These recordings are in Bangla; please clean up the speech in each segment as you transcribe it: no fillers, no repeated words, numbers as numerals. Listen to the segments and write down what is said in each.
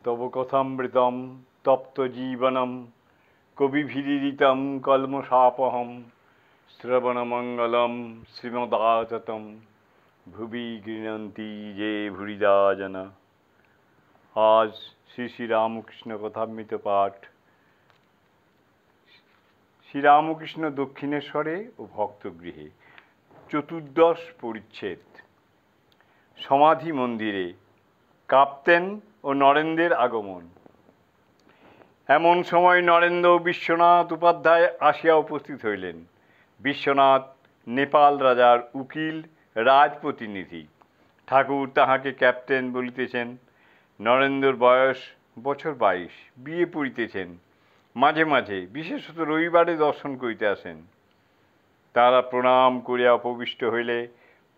তব কথামৃতম তপ্ত জীবনম কবিভিরিতম কলমশাপহম শ্রবণমঙ্গলম শ্রীমদাততম ভুবি গৃহন্তি যে ভুরিদা জনা। আজ শ্রী শ্রী রামকৃষ্ণ কথামৃত পাঠ। শ্রীরামকৃষ্ণ দক্ষিণেশ্বরে ও ভক্তগৃহে, চতুর্দশ পরিচ্ছেদ। সমাধি মন্দিরে কাপ্তেন ও নরেন্দ্রের আগমন। এমন সময় নরেন্দ্র ও বিশ্বনাথ উপাধ্যায় আসিয়া উপস্থিত হইলেন। বিশ্বনাথ নেপাল রাজার উকিল, রাজপ্রতিনিধি। ঠাকুর তাহাকে ক্যাপ্টেন বলিতেছেন। নরেন্দ্রর বয়স বছর 22, বিয়ে পড়িতেছেন। মাঝে মাঝে, বিশেষত রবিবারে দর্শন করিতে আসেন। তারা প্রণাম করিয়া উপবিষ্ট হইলে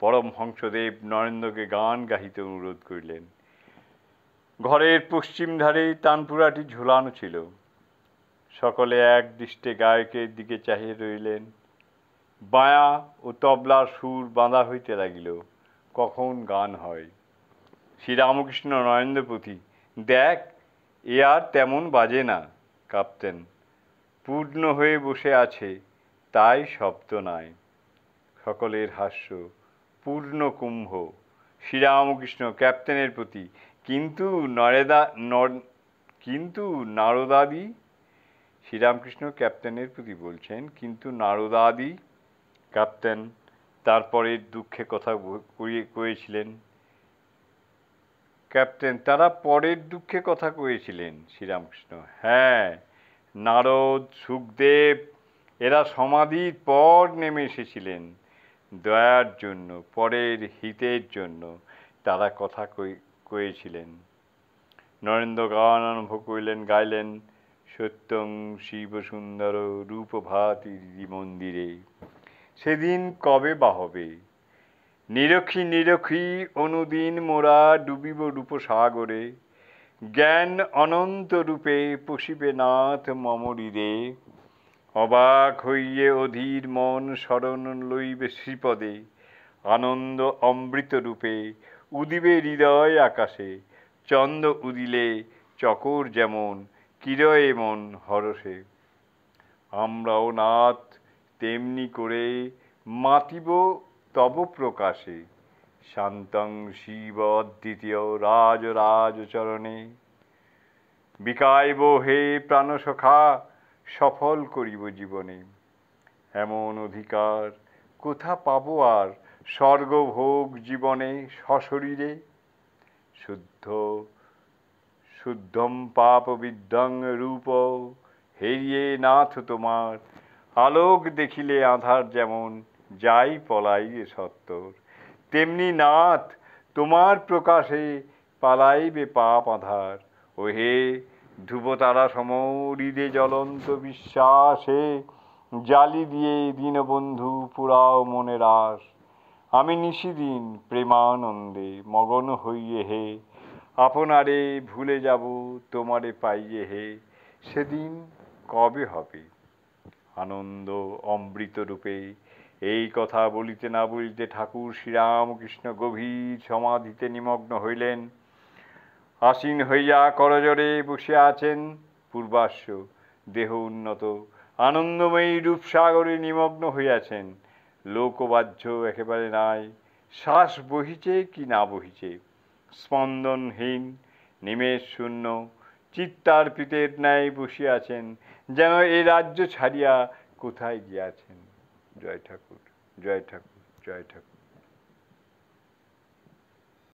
পরমহংসদেব নরেন্দ্রকে গান গাহিতে অনুরোধ করিলেন। ঘরের পশ্চিম ধারে তানপুরাটি ঝুলানো ছিল। সকলে এক দৃষ্টে গায়কের দিকে চাহিয়া রইলেন। বায়া ও তবলার সুর বাঁধা হইতে লাগিল। কখন গান হয়। শ্রীরামকৃষ্ণ নরেন্দ্র প্রতি, দেখ, এ আর তেমন বাজে না। কাপ্তেন, পূর্ণ হয়ে বসে আছে, তাই শব্দ নাই। সকলের হাস্য। পূর্ণ কুম্ভ। শ্রীরামকৃষ্ণ ক্যাপ্টেনের প্রতি, কিন্তু নারদাদি। শ্রীরামকৃষ্ণ ক্যাপ্টেনের প্রতি বলছেন, কিন্তু নারদাদি। ক্যাপ্টেন, তারপরে দুঃখে কথা কয়েছিলেন। ক্যাপ্টেন, তারা পরের দুঃখে কথা কয়েছিলেন। শ্রীরামকৃষ্ণ, হ্যাঁ, নারদ, সুখদেব এরা সমাধির পর নেমে এসেছিলেন। দয়ার জন্য, পরের হিতের জন্য তারা কথা কয়েছিলেন। নরেন্দ্র গান আরম্ভ করিলেন, গাইলেন, সত্যং শিব সুন্দর রূপভাতি মন্দিরে। সেদিন কবে বা হবে? নিরখী নিরখী অনুদিন মোরা ডুবিব রূপসাগরে। জ্ঞান অনন্ত রূপে পশিবে নাথ মমরিরে। অবাক হইয়ে অধীর মন শরণ লইবে শ্রীপদে। আনন্দ অমৃত রূপে উদিবে হৃদয় আকাশে। চন্দ্র উদিলে চকর যেমন কিরয়ে মন হরষে। আমরাও নাথ তেমনি করে মাতিব তব প্রকাশে। শান্তং শিব অদ্বিতীয় রাজ রাজ চরণে। বিকাইব হে প্রাণসখা, সফল করিব জীবনে। এমন অধিকার কোথা পাব আর, স্বর্গভোগ জীবনে সশরীরে। শুদ্ধম পাপ বিদ্ধং রূপ হেরিয়ে নাথ তোমার। আলোক দেখিলে আঁধার যেমন যাই পলাইয়ে সত্তর। তেমনি নাথ তোমার প্রকাশে পালাইবে পাপ আঁধার। ওহে ধ্রুবতারা সম হৃদে জ্বলন্ত বিশ্বাসে। জালি দিয়ে দীনবন্ধু পুরাও মনের আশ। আমি নিশিদিন প্রেমানন্দে মগন হইয়ে হে। আপনারে ভুলে যাব তোমারে পাইয়ে হে। সেদিন কবে হবে? আনন্দ অমৃত রূপে এই কথা বলিতে না বলিতে ঠাকুর শ্রীরামকৃষ্ণ গভীর সমাধিতে নিমগ্ন হইলেন। আসীন হইয়া করজোড়ে বসিয়া আছেন। পূর্বাশ্ব দেহ উন্নত, আনন্দময়ী রূপসাগরে নিমগ্ন হইয়াছেন। লোকবাহ্য একেবারে নাই। শ্বাস বহিছে কি না বহিছে, স্পন্দনহীন, নিমেষ শূন্য। চিত্তার্পিতের ন্যায় বসিয়া আছেন, যেন এ রাজ্য ছাড়িয়া কোথায় গিয়াছেন। জয় ঠাকুর, জয় ঠাকুর, জয় ঠাকুর।